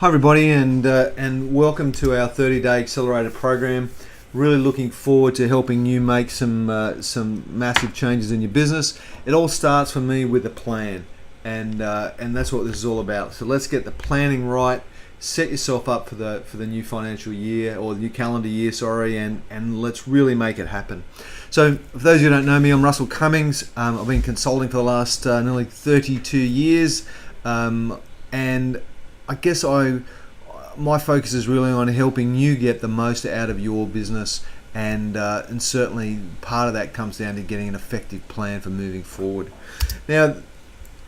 Hi everybody, and welcome to our 30-day Accelerator program. Really looking forward to helping you make some massive changes in your business. It all starts for me with a plan, and that's what this is all about. So let's get the planning right. Set yourself up for the new financial year, or the new calendar year, sorry, and let's really make it happen. So for those of you who don't know me, I'm Russell Cummings. I've been consulting for the last nearly 32 years, and I guess my focus is really on helping you get the most out of your business, and certainly part of that comes down to getting an effective plan for moving forward. Now,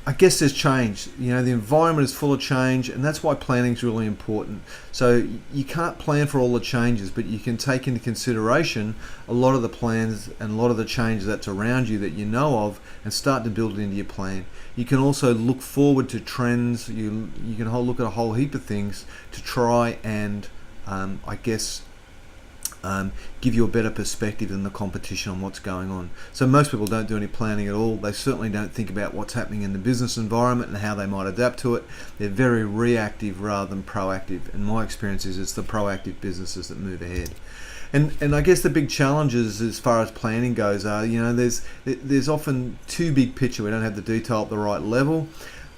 I guess there's change. The environment is full of change, and that's why planning is really important. So you can't plan for all the changes, but you can take into consideration a lot of the plans and a lot of the changes that's around you that you know of, and start to build it into your plan. You can also look forward to trends. You can look at a whole heap of things to try and give you a better perspective than the competition on what's going on. So most people don't do any planning at all. They certainly don't think about what's happening in the business environment and how they might adapt to it. They're very reactive rather than proactive. And my experience is it's the proactive businesses that move ahead. And I guess the big challenges as far as planning goes are, there's often too big picture. We don't have the detail at the right level,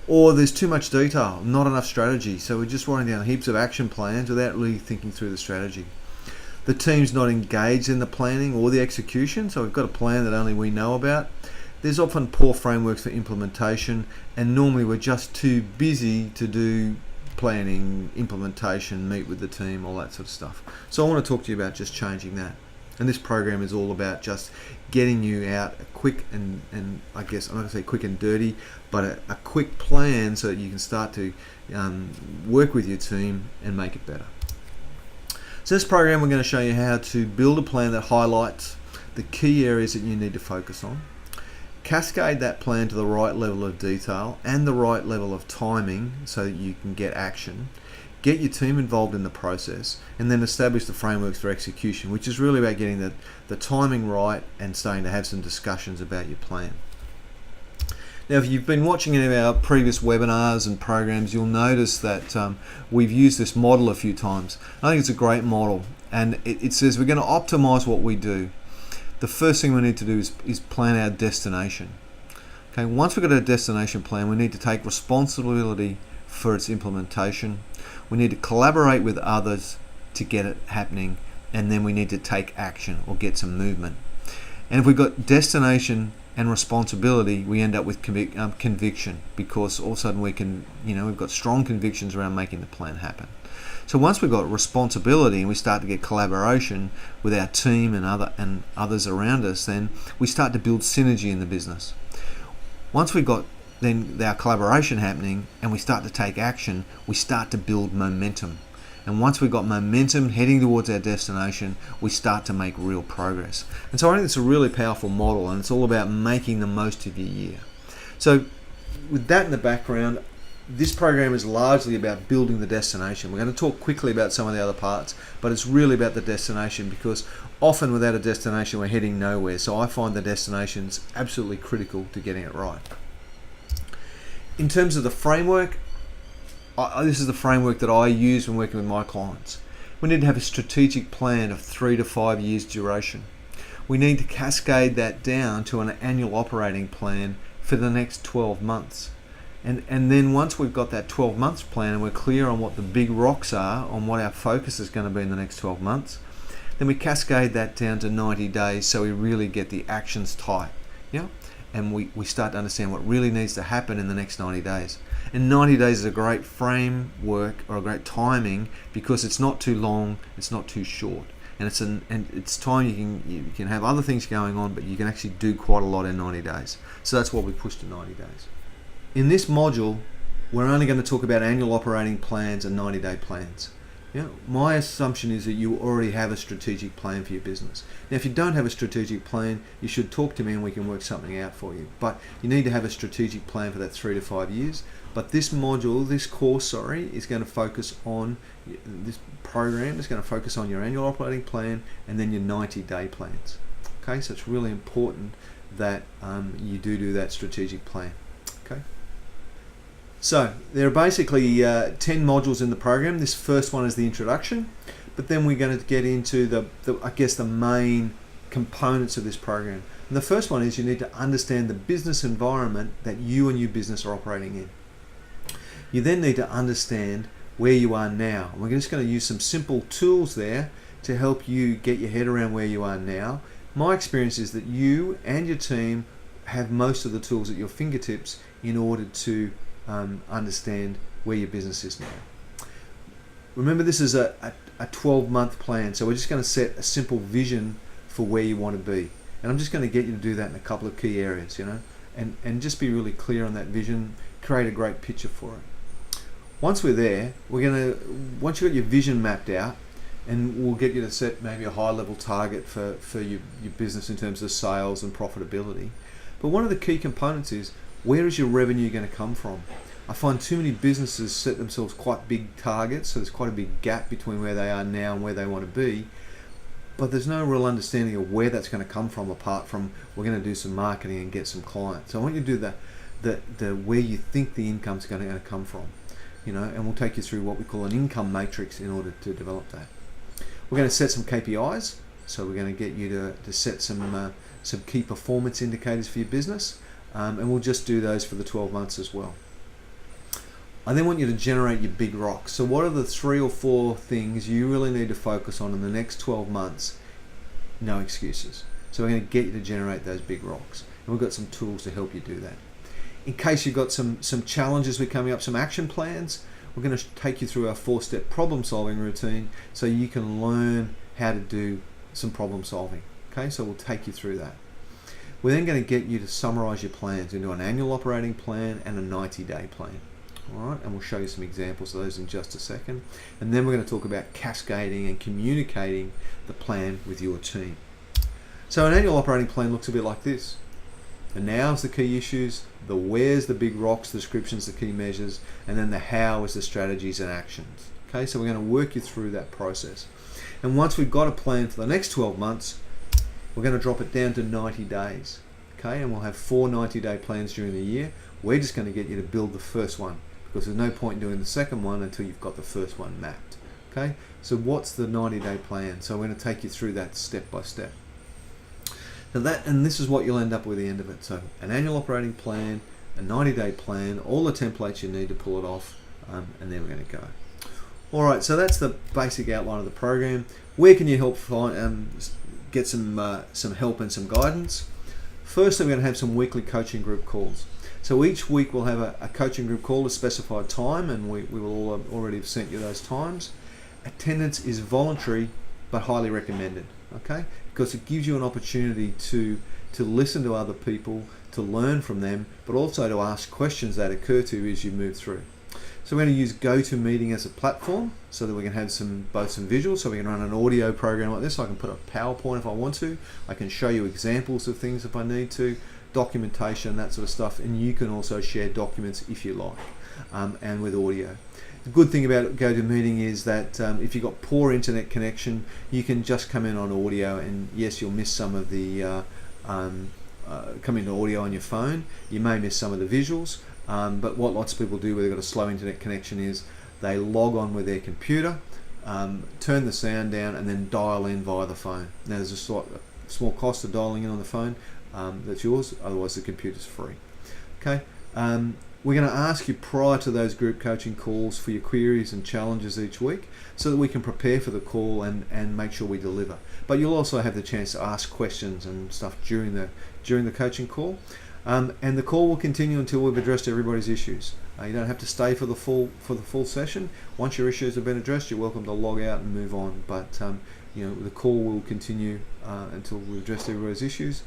or there's too much detail, not enough strategy. So we're just writing down heaps of action plans without really thinking through the strategy. The team's not engaged in the planning or the execution, so we've got a plan that only we know about. There's often poor frameworks for implementation, and normally we're just too busy to do planning, implementation, meet with the team, all that sort of stuff. So I want to talk to you about just changing that. And this program is all about just getting you out a quick and I guess I'm not going to say quick and dirty, but a quick plan so that you can start to work with your team and make it better. So this program, we're going to show you how to build a plan that highlights the key areas that you need to focus on, cascade that plan to the right level of detail and the right level of timing so that you can get action, get your team involved in the process, and then establish the frameworks for execution, which is really about getting the timing right and starting to have some discussions about your plan. Now, if you've been watching any of our previous webinars and programs, you'll notice that we've used this model a few times. I think it's a great model, and it says we're going to optimize what we do. The first thing we need to do is plan our destination. Okay, once we've got a destination plan, we need to take responsibility for its implementation. We need to collaborate with others to get it happening, and then we need to take action or get some movement. And if we've got destination and responsibility, we end up with conviction, because all of a sudden we've got strong convictions around making the plan happen. So once we've got responsibility and we start to get collaboration with our team and others around us, then we start to build synergy in the business. Once we've got then our collaboration happening and we start to take action, we start to build momentum. And once we've got momentum heading towards our destination, we start to make real progress. And so I think it's a really powerful model, and it's all about making the most of your year. So with that in the background, this program is largely about building the destination. We're going to talk quickly about some of the other parts, but it's really about the destination, because often without a destination, we're heading nowhere. So I find the destination's absolutely critical to getting it right. In terms of the framework, this is the framework that I use when working with my clients. We need to have a strategic plan of 3 to 5 years duration. We need to cascade that down to an annual operating plan for the next 12 months. And then once we've got that 12 months plan and we're clear on what the big rocks are, on what our focus is going to be in the next 12 months, then we cascade that down to 90 days so we really get the actions tight. Yeah? And we start to understand what really needs to happen in the next 90 days. And 90 days is a great framework or a great timing, because it's not too long, it's not too short, and it's time you can have other things going on, but you can actually do quite a lot in 90 days. So that's what we push to 90 days. In this module, we're only going to talk about annual operating plans and 90-day plans. My assumption is that you already have a strategic plan for your business. Now, if you don't have a strategic plan, you should talk to me and we can work something out for you. But you need to have a strategic plan for that 3 to 5 years. But this course, is going to focus on, this program is going to focus on your annual operating plan and then your 90-day plans. Okay, so it's really important that you do that strategic plan. Okay. So there are basically 10 modules in the program. This first one is the introduction, but then we're going to get into the main components of this program. And the first one is you need to understand the business environment that you and your business are operating in. You then need to understand where you are now. And we're just going to use some simple tools there to help you get your head around where you are now. My experience is that you and your team have most of the tools at your fingertips in order to understand where your business is now. Remember, this is a 12-month plan, so we're just going to set a simple vision for where you want to be. And I'm just going to get you to do that in a couple of key areas, and just be really clear on that vision, create a great picture for it. Once we're there, once you've got your vision mapped out, and we'll get you to set maybe a high-level target for your business in terms of sales and profitability. But one of the key components is, where is your revenue going to come from? I find too many businesses set themselves quite big targets, so there's quite a big gap between where they are now and where they want to be. But there's no real understanding of where that's going to come from, apart from we're going to do some marketing and get some clients. So I want you to do the where you think the income's going to come from, and we'll take you through what we call an income matrix in order to develop that. We're going to set some KPIs, so we're going to get you to set some key performance indicators for your business, and we'll just do those for the 12 months as well. I then want you to generate your big rocks. So what are the 3 or 4 things you really need to focus on in the next 12 months? No excuses. So we're going to get you to generate those big rocks. And we've got some tools to help you do that. In case you've got some challenges we're coming up, some action plans, we're going to take you through our 4-step problem solving routine so you can learn how to do some problem solving. Okay, so we'll take you through that. We're then going to get you to summarize your plans into an annual operating plan and a 90-day plan. All right, and we'll show you some examples of those in just a second. And then we're going to talk about cascading and communicating the plan with your team. So an annual operating plan looks a bit like this. The now's the key issues, the where's the big rocks, the description's the key measures, and then the how is the strategies and actions. Okay, so we're going to work you through that process. And once we've got a plan for the next 12 months, we're going to drop it down to 90 days. Okay, and we'll have 4 90-day plans during the year. We're just going to get you to build the first one, because there's no point in doing the second one until you've got the first one mapped. Okay, so what's the 90-day plan? So we're going to take you through that step by step. And this is what you'll end up with at the end of it. So an annual operating plan, a 90-day plan, all the templates you need to pull it off, and then we're going to go. All right, so that's the basic outline of the program. Where can you help get some help and some guidance? Firstly, we're going to have some weekly coaching group calls. So each week we'll have a coaching group call at a specified time, and we will all already have sent you those times. Attendance is voluntary but highly recommended, okay? Because it gives you an opportunity to listen to other people, to learn from them, but also to ask questions that occur to you as you move through. So we're going to use GoToMeeting as a platform so that we can have both some visuals, so we can run an audio program like this. I can put a PowerPoint if I want to. I can show you examples of things if I need to, documentation, that sort of stuff, and you can also share documents if you like, and with audio. The good thing about GoToMeeting is that if you've got poor internet connection, you can just come in on audio, and yes, you'll miss some of the come into audio on your phone. You may miss some of the visuals, but what lots of people do where they've got a slow internet connection is they log on with their computer, turn the sound down, and then dial in via the phone. Now there's a small cost of dialing in on the phone. That's yours, otherwise the computer's free. Okay. We're going to ask you prior to those group coaching calls for your queries and challenges each week so that we can prepare for the call and make sure we deliver. But you'll also have the chance to ask questions and stuff during the coaching call. And the call will continue until we've addressed everybody's issues. You don't have to stay for the full session. Once your issues have been addressed, you're welcome to log out and move on. But the call will continue until we've addressed everybody's issues.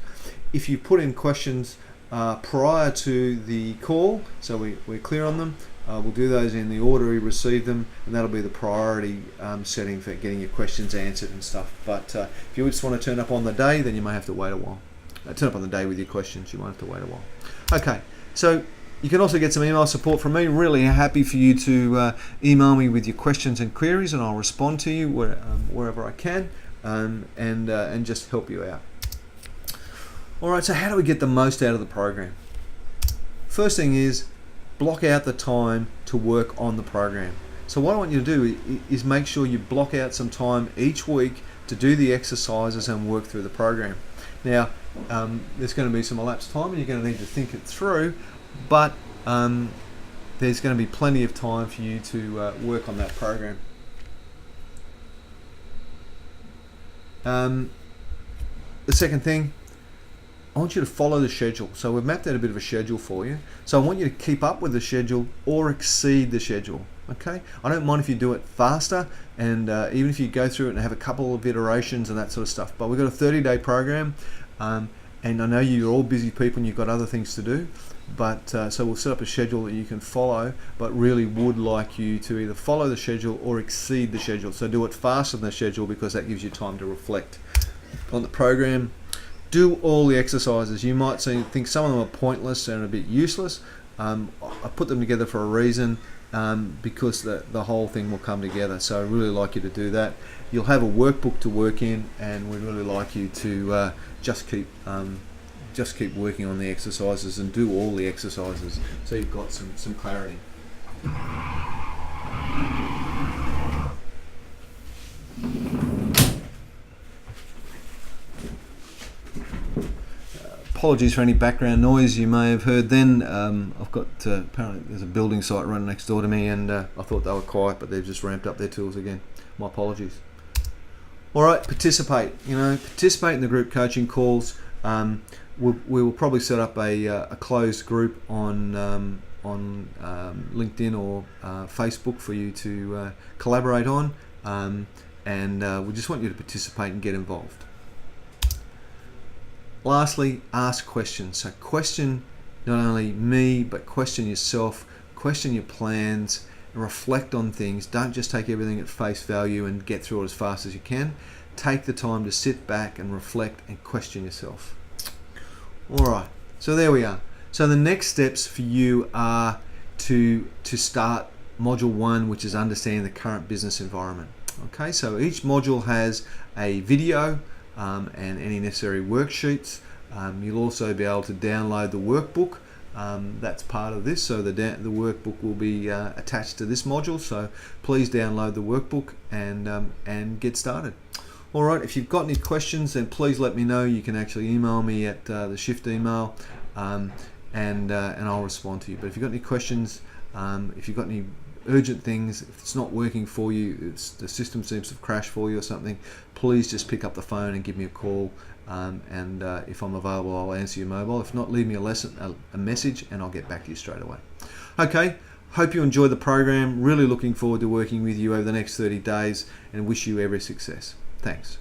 If you put in questions prior to the call, so we're clear on them, we'll do those in the order we receive them, and that'll be the priority setting for getting your questions answered and stuff. But if you just want to turn up on the day, then you may have to wait a while. Turn up on the day with your questions, you might have to wait a while. Okay, so you can also get some email support from me. Really happy for you to email me with your questions and queries, and I'll respond to you wherever I can, and just help you out. All right, so how do we get the most out of the program? First thing is, block out the time to work on the program. So what I want you to do is make sure you block out some time each week to do the exercises and work through the program. Now, there's going to be some elapsed time and you're going to need to think it through, but there's going to be plenty of time for you to work on that program. The second thing, I want you to follow the schedule. So we've mapped out a bit of a schedule for you. So I want you to keep up with the schedule or exceed the schedule. Okay, I don't mind if you do it faster, and even if you go through it and have a couple of iterations and that sort of stuff. But we've got a 30-day program, and I know you're all busy people and you've got other things to do. But so we'll set up a schedule that you can follow, but really would like you to either follow the schedule or exceed the schedule. So do it faster than the schedule because that gives you time to reflect on the program. Do all the exercises. You might think some of them are pointless and a bit useless. I put them together for a reason, because the whole thing will come together. So I really like you to do that. You'll have a workbook to work in, and we'd really like you to just keep working on the exercises and do all the exercises so you've got some clarity. Apologies for any background noise you may have heard then. I've got, apparently there's a building site running next door to me, and I thought they were quiet, but they've just ramped up their tools again. My apologies. All right, participate. Participate in the group coaching calls. We will probably set up a closed group on LinkedIn or Facebook for you to collaborate on, and we just want you to participate and get involved. Lastly, ask questions. So question not only me, but question yourself, question your plans, and reflect on things. Don't just take everything at face value and get through it as fast as you can. Take the time to sit back and reflect and question yourself. All right, so there we are. So the next steps for you are to start module 1, which is understanding the current business environment. Okay, so each module has a video and any necessary worksheets. You'll also be able to download the workbook. That's part of this, so the workbook will be attached to this module. So please download the workbook and get started. All right, if you've got any questions, then please let me know. You can actually email me at the shift email, and I'll respond to you. But if you've got any questions, if you've got any urgent things, if it's not working for you, the system seems to have crashed for you or something, please just pick up the phone and give me a call, and if I'm available, I'll answer your mobile. If not, leave me a message and I'll get back to you straight away. Okay, hope you enjoy the program. Really looking forward to working with you over the next 30 days and wish you every success. Thanks.